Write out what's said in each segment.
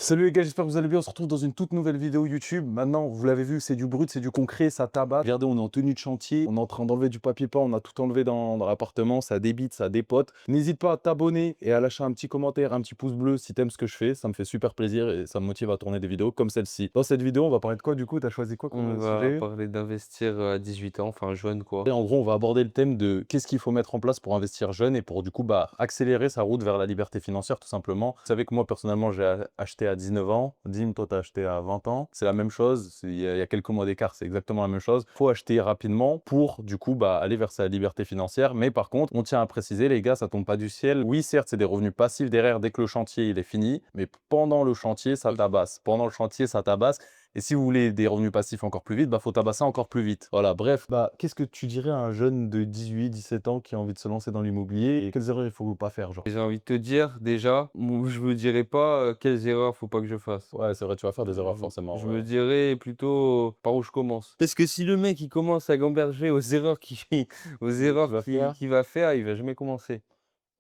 Salut les gars, j'espère que vous allez bien. On se retrouve dans une toute nouvelle vidéo YouTube. Maintenant, vous l'avez vu, c'est du brut, c'est du concret, ça tabac. Regardez, on est en tenue de chantier, on est en train d'enlever du papier peint, on a tout enlevé dans l'appartement, ça débite, ça dépote. N'hésite pas à t'abonner et à lâcher un petit commentaire, un petit pouce bleu si t'aimes ce que je fais. Ça me fait super plaisir et ça me motive à tourner des vidéos comme celle-ci. Dans cette vidéo, on va parler de quoi du coup? T'as choisi quoi On comme va sujet? parler d'investir, à 18 ans, enfin jeune Et quoi. en gros, on va aborder le thème de qu'est-ce qu'il faut mettre en place pour investir jeune et pour du coup accélérer sa route vers la liberté financière tout simplement. Vous savez que moi personnellement j'ai acheté à 19 ans, Dim toi t'as acheté à 20 ans, c'est la même chose, il y a quelques mois d'écart, c'est exactement la même chose. Faut acheter rapidement pour du coup aller vers sa liberté financière, mais par contre on tient à préciser les gars, ça tombe pas du ciel. Oui certes c'est des revenus passifs derrière dès que le chantier il est fini, mais pendant le chantier ça tabasse, pendant le chantier ça tabasse. Et si vous voulez des revenus passifs encore plus vite, faut tabasser encore plus vite. Voilà, bref. Qu'est-ce que tu dirais à un jeune de 18, 17 ans qui a envie de se lancer dans l'immobilier et quelles erreurs il faut pas faire, genre? J'ai envie de te dire déjà, je me dirais pas, quelles erreurs faut pas que je fasse. Ouais, c'est vrai, tu vas faire des erreurs Je forcément, je ouais. me dirais plutôt par où je commence. Parce que si le mec il commence à gamberger aux erreurs qui aux Tu erreurs vas faire? qu'il va faire, il va jamais commencer.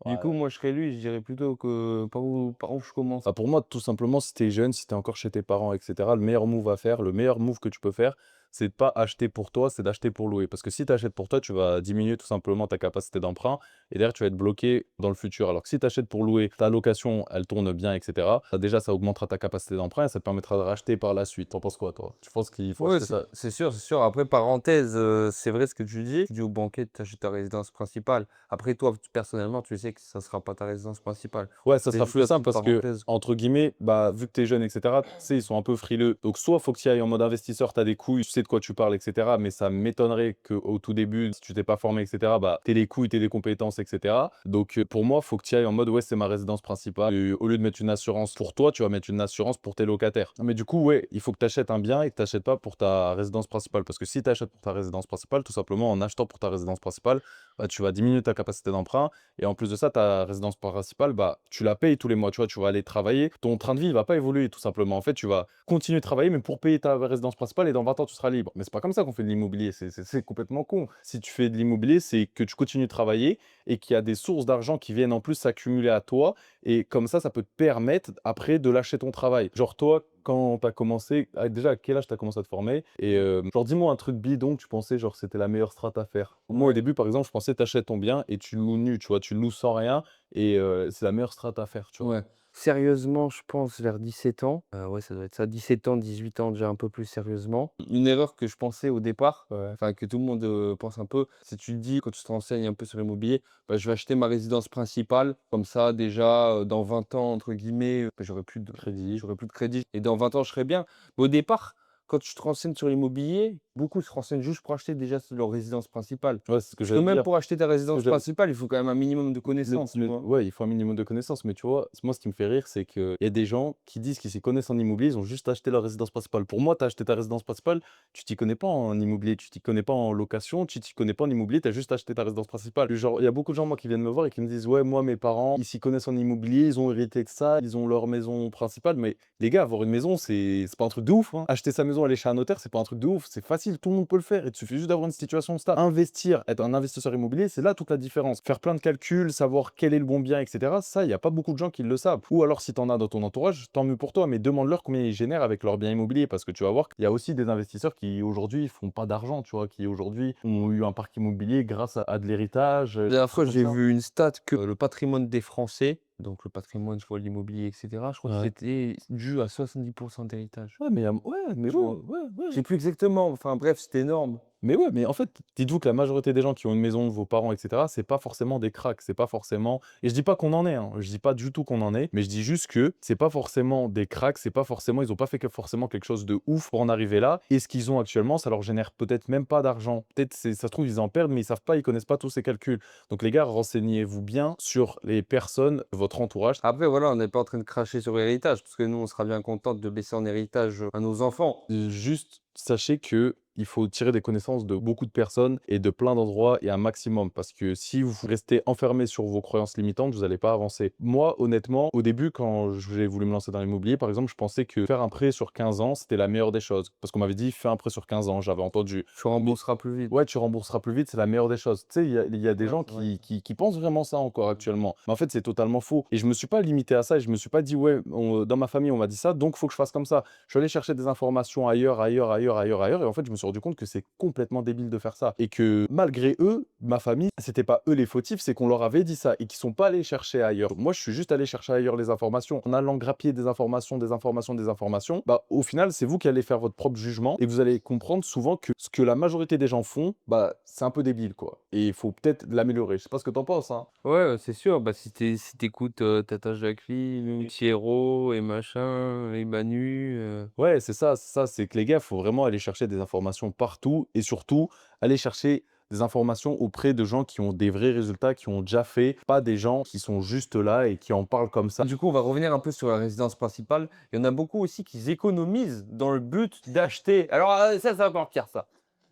Du coup, Ouais. moi je serais lui, je dirais plutôt que par où je commence. Pour moi, tout simplement, si tu es jeune, si tu es encore chez tes parents, et cetera, le meilleur move à faire, le meilleur move que tu peux faire, c'est de pas acheter pour toi, c'est d'acheter pour louer. Parce que si tu achètes pour toi, tu vas diminuer tout simplement ta capacité d'emprunt et derrière, tu vas être bloqué dans le futur. Alors que si tu achètes pour louer, ta location, elle tourne bien, et cetera, déjà, ça augmentera ta capacité d'emprunt et ça te permettra de racheter par la suite. T'en penses quoi, toi? Tu penses qu'il faut Ouais, acheter c'est ça? c'est sûr, c'est sûr. Après, parenthèse, c'est vrai ce que tu dis. Tu dis au banquier de t'acheter ta résidence principale. Après, toi, personnellement, tu sais que ça sera pas ta résidence principale. Ouais, ça C'est sera juste plus la simple petite parce que, parenthèse. entre guillemets, vu que tu es jeune, et cetera, tu sais, ils sont un peu frileux. Donc, soit faut que tu ailles en mode investisseur, tu as des couilles, tu sais de quoi tu parles, et cetera. Mais ça m'étonnerait qu'au tout début, si tu t'es pas formé, et cetera, tu les couilles, tu des compétences, et cetera. Donc, pour moi, faut que tu ailles en mode, ouais, c'est ma résidence principale. Et au lieu de mettre une assurance pour toi, tu vas mettre une assurance pour tes locataires. Mais du coup, ouais, il faut que tu achètes un bien et que tu n'achètes pas pour ta résidence principale. Parce que si tu achètes pour ta résidence principale, tout simplement, en achetant pour ta résidence principale, tu vas diminuer ta capacité d'emprunt et en plus de ça, ta résidence principale, tu la payes tous les mois, tu vois? Tu vas aller travailler. Ton train de vie, il va pas évoluer tout simplement. En fait, tu vas continuer de travailler, mais pour payer ta résidence principale et dans 20 ans, tu seras libre. Mais c'est pas comme ça qu'on fait de l'immobilier, c'est complètement con. Si tu fais de l'immobilier, c'est que tu continues de travailler et qu'il y a des sources d'argent qui viennent en plus s'accumuler à toi et comme ça peut te permettre après de lâcher ton travail. Genre toi, quand tu as commencé déjà à quel âge tu as commencé à te former? Et genre dis-moi un truc bidon que tu pensais genre c'était la meilleure strat à faire. Moi au Ouais. début par exemple, je pensais tu achètes ton bien et tu le loues nu, tu vois? Tu le loues sans rien et c'est la meilleure strat à faire, tu vois? Ouais. Sérieusement, je pense vers 17 ans. Ouais, ça doit être ça, 17 ans, 18 ans, déjà un peu plus sérieusement. Une erreur que je pensais au départ, Ouais. enfin que tout le monde, pense un peu, c'est tu te dis quand tu te renseignes un peu sur l'immobilier: «Je vais acheter ma résidence principale, comme ça déjà, dans 20 ans entre guillemets, Crédit. j'aurai plus de crédit et dans 20 ans je serai bien». Mais au départ, quand tu te renseignes sur l'immobilier, beaucoup se renseignent juste pour acheter déjà leur résidence principale. Ouais, c'est ce que Parce que j'allais même dire. pour acheter ta Ce que résidence j'allais principale, il faut quand même un minimum de connaissances, tu vois? Ouais, il faut un minimum de connaissances, mais tu vois, moi, ce qui me fait rire, c'est qu'il y a des gens qui disent qu'ils s'y connaissent en immobilier, ils ont juste acheté leur résidence principale. Pour moi, tu as acheté ta résidence principale, tu t'y connais pas en immobilier, tu t'y connais pas en location, tu t'y connais pas en immobilier, tu as juste acheté ta résidence principale. Genre, il y a beaucoup de gens, moi, qui viennent me voir et qui me disent, ouais, moi, mes parents, ils s'y connaissent en immobilier, ils ont hérité de ça, ils ont leur maison principale. Mais les gars, avoir une maison, c'est pas un truc de ouf, hein. Acheter sa maison, aller chez un notaire, c'est pas un truc de ouf. C'est facile, tout le monde peut le faire. Il te suffit juste d'avoir une situation stable. Investir, être un investisseur immobilier, c'est là toute la différence. Faire plein de calculs, savoir quel est le bon bien, etc. Ça, il y a pas beaucoup de gens qui le savent. Ou alors, si tu en as dans ton entourage, tant mieux pour toi, mais demande-leur combien ils génèrent avec leur bien immobilier parce que tu vas voir qu'il y a aussi des investisseurs qui aujourd'hui font pas d'argent, tu vois, qui aujourd'hui ont eu un parc immobilier grâce à de l'héritage, La des dernière trucs fois, comme j'ai ça. vu une stat que le patrimoine des Français, donc le patrimoine, je vois l'immobilier, et cetera, je crois que Ouais. c'était dû à 70 d'héritage, Ouais, mais ouais, mais tu ouais, vois? ouais, Je ouais. sais plus exactement, enfin bref, c'était énorme. Mais ouais, mais en fait, dites-vous que la majorité des gens qui ont une maison, vos parents, et cetera, c'est pas forcément des cracks, c'est pas forcément et je dis pas qu'on en est, hein, je dis pas du tout qu'on en est, mais je dis juste que c'est pas forcément des cracks, c'est pas forcément ils ont pas fait que forcément quelque chose de ouf pour en arriver là et ce qu'ils ont actuellement, ça leur génère peut-être même pas d'argent. Peut-être ça se trouve, ils en perdent, mais ils savent pas, ils connaissent pas tous ces calculs. Donc les gars, renseignez-vous bien sur les personnes de votre entourage. Après voilà, on n'est pas en train de cracher sur l'héritage, parce que nous, on sera bien contents de laisser en héritage, à nos enfants. Juste sachez que il faut tirer des connaissances de beaucoup de personnes et de plein d'endroits et un maximum. Parce que si vous restez enfermé sur vos croyances limitantes, vous n'allez pas avancer. Moi, honnêtement, au début, quand j'ai voulu me lancer dans l'immobilier, par exemple, je pensais que faire un prêt sur 15 ans, c'était la meilleure des choses. Parce qu'on m'avait dit, fais un prêt sur 15 ans, j'avais entendu. Tu rembourseras plus vite. Ouais, tu rembourseras plus vite, c'est la meilleure des choses. Tu sais, il y a des Ouais, gens c'est vrai. qui pensent vraiment ça encore actuellement. Mais en fait, c'est totalement faux. Et je me suis pas limité à ça et je me suis pas dit, ouais, dans ma famille, on m'a dit ça, donc il faut que je fasse comme ça. Je suis allé chercher des informations ailleurs, ailleurs, ailleurs, ailleurs, ailleurs. Et en fait, je me suis rendu compte que c'est complètement débile de faire ça. Et que malgré eux, ma famille, c'était pas eux les fautifs, c'est qu'on leur avait dit ça et qu'ils sont pas allés chercher ailleurs. Moi, je suis juste allé chercher ailleurs les informations. En allant grappiller des informations, des informations, des informations, bah, au final, c'est vous qui allez faire votre propre jugement et vous allez comprendre souvent que ce que la majorité des gens font, bah, c'est un peu débile, quoi. Et il faut peut-être l'améliorer. Je sais pas ce que t'en penses, hein. Ouais, c'est sûr. Bah, si t'écoutes Tata Jacqueline, Pierrot et machin, et Manu. Ouais, c'est ça, c'est que les gars, faut vraiment aller chercher des informations partout et surtout aller chercher des informations auprès de gens qui ont des vrais résultats, qui ont déjà fait, pas des gens qui sont juste là et qui en parlent comme ça. Du coup, on va revenir un peu sur la résidence principale. Il y en a beaucoup aussi qui économisent dans le but d'acheter. Alors, ça, c'est encore pire, ça.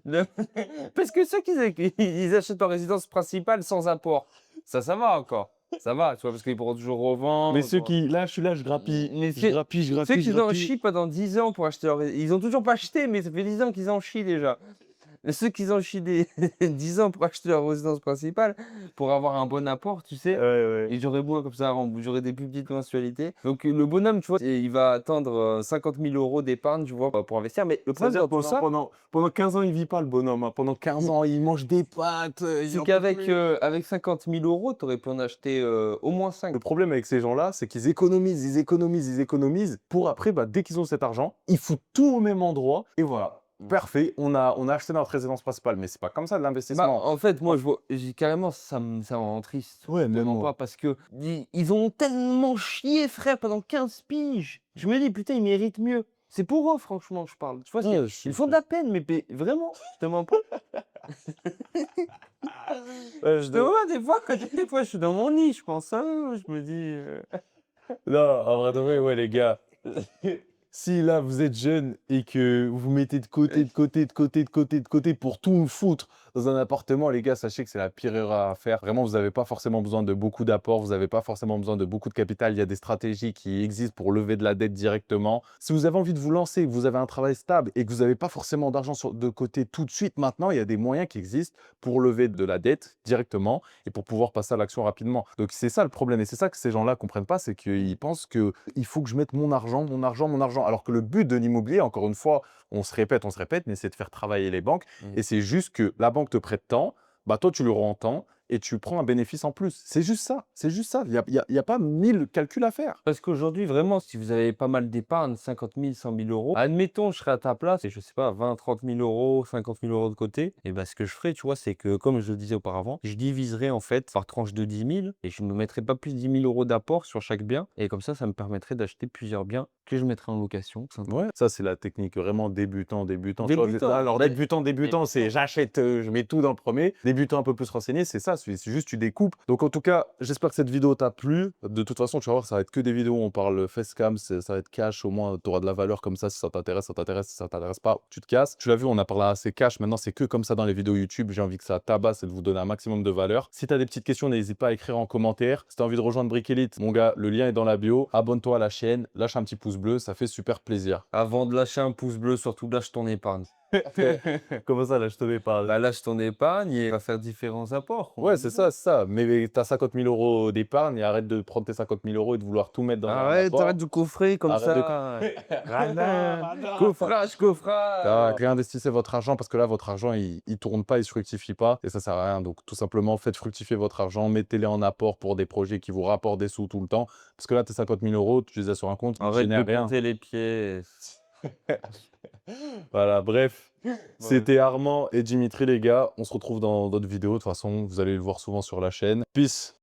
Le- Parce que ceux ils achètent leur résidence principale sans apport, ça va encore. Ça va, tu vois, parce qu'ils pourront toujours Mais revendre. ceux qui, là, je suis là, je grappille, Mais je grappille, je ceux grappille, je qui en grappille. chient pendant 10 ans pour acheter leur ils ont toujours pas acheté, mais ça fait 10 ans qu'ils en chient déjà. Mais ceux qui en chient des 10 ans pour acheter leur résidence principale, pour avoir un bon apport, tu Ouais, sais, ouais. et j'aurais beau comme ça, j'aurais des plus petites mensualités. Donc le bonhomme, tu vois, il va attendre 50 000 € d'épargne, tu vois, pour investir. Mais le problème C'est-à-dire dans tout ça, pendant 15 ans, il vit pas le bonhomme, hein. Pendant 15 ans, il mange des pâtes, il c'est en peut qu'avec plus. avec 50 000 €, tu aurais pu en acheter au moins 5. Le problème avec ces gens-là, c'est qu'ils économisent, ils économisent, ils économisent pour après, bah, dès qu'ils ont cet argent, ils foutent tout au même endroit et voilà. Parfait, on a acheté notre résidence principale, mais c'est pas comme ça de Bah, l'investissement. en fait, moi, je vois, carrément, ça me rend triste. Ouais, même Vraiment moi. pas, parce que ils ont tellement chié, frère, pendant 15 piges. Je me dis, putain, ils méritent mieux. C'est pour eux, franchement, je parle. Tu vois, Ouais, ils font de la peine, mais vraiment, je te mens pas. ouais, Je te vois, des fois, je suis dans mon lit, je pense à eux, je me dis. non, en vrai de vrai, ouais, les gars. Si là, vous êtes jeune et que vous mettez de côté, de côté, de côté, de côté, de côté pour tout foutre dans un appartement, les gars, sachez que c'est la pire erreur à faire. Vraiment, vous n'avez pas forcément besoin de beaucoup d'apports, vous n'avez pas forcément besoin de beaucoup de capital. Il y a des stratégies qui existent pour lever de la dette directement. Si vous avez envie de vous lancer, que vous avez un travail stable et que vous n'avez pas forcément d'argent de côté tout de suite, maintenant, il y a des moyens qui existent pour lever de la dette directement et pour pouvoir passer à l'action rapidement. Donc, c'est ça le problème. Et c'est ça que ces gens-là comprennent pas, c'est qu'ils pensent que il faut que je mette mon argent, mon argent, mon argent. Alors que le but de l'immobilier, encore une fois, on se répète, mais c'est de faire travailler les banques. Et c'est juste que la banque te prête tant, bah toi, tu le rends tant et tu prends un bénéfice en plus. C'est juste ça. C'est juste ça. Il y a pas 1000 calculs à faire. Parce qu'aujourd'hui, vraiment, si vous avez pas mal d'épargne, 50 000, 100 000 €, admettons, je serais à ta place et je sais pas, 20, 30 000 €, 50 000 € de côté, et ben, ce que je ferais, tu vois, c'est que, comme je le disais auparavant, je diviserais en fait par tranche de 10 000 et je ne me mettrais pas plus de 10 000 € d'apport sur chaque bien. Et comme ça me permettrait d'acheter plusieurs biens que je mettrais en location. Ouais, ça, c'est la technique vraiment débutant, débutant. Tu vois, Débutant, alors, mais débutant, c'est j'achète, je mets tout dans le premier. Débutant un peu plus renseigné, c'est ça, c'est juste tu découpes. Donc, en tout cas, j'espère que cette vidéo t'a plu. De toute façon, tu vas voir, ça va être que des vidéos où on parle facecam, ça va être cash. Au moins, tu auras de la valeur comme ça. Si ça t'intéresse, ça t'intéresse. Si ça t'intéresse pas, tu te casses. Tu l'as vu, on a parlé assez cash. Maintenant, c'est que comme ça dans les vidéos YouTube. J'ai envie que ça tabasse et de vous donner un maximum de valeur. Si tu as des petites questions, n'hésite pas à écrire en commentaire. Si tu as envie de rejoindre Brick Elite, mon gars, le lien est dans la bio. Abonne-toi à la chaîne, lâche un petit pouce bleu, ça fait super plaisir. avant de lâcher un pouce bleu, surtout lâche ton épargne. Comment ça, là, je te pas. Bah, lâche ton épargne et va faire différents apports. Ouais, c'est ça, c'est ça. Mais tu as 50 000 € d'épargne et arrête de prendre tes 50 000 € et de vouloir tout mettre dans un Arrête, apport. arrête de coffrer comme Arrête de ça. Coffrage, coffrage. Réinvestissez votre argent parce que là, votre argent, il tourne pas, il se fructifie pas et ça sert à rien. Donc, tout simplement, faites fructifier votre argent, mettez-les en apport pour des projets qui vous rapportent des sous tout le temps. Parce que là, tes 50 000 €, tu les as sur un compte, ils Arrête de génèrent rien. compter les pièces. Voilà, bref. C'était Armand et Dimitri, les gars. On se retrouve dans d'autres vidéos. De toute façon, vous allez le voir souvent sur la chaîne. Peace.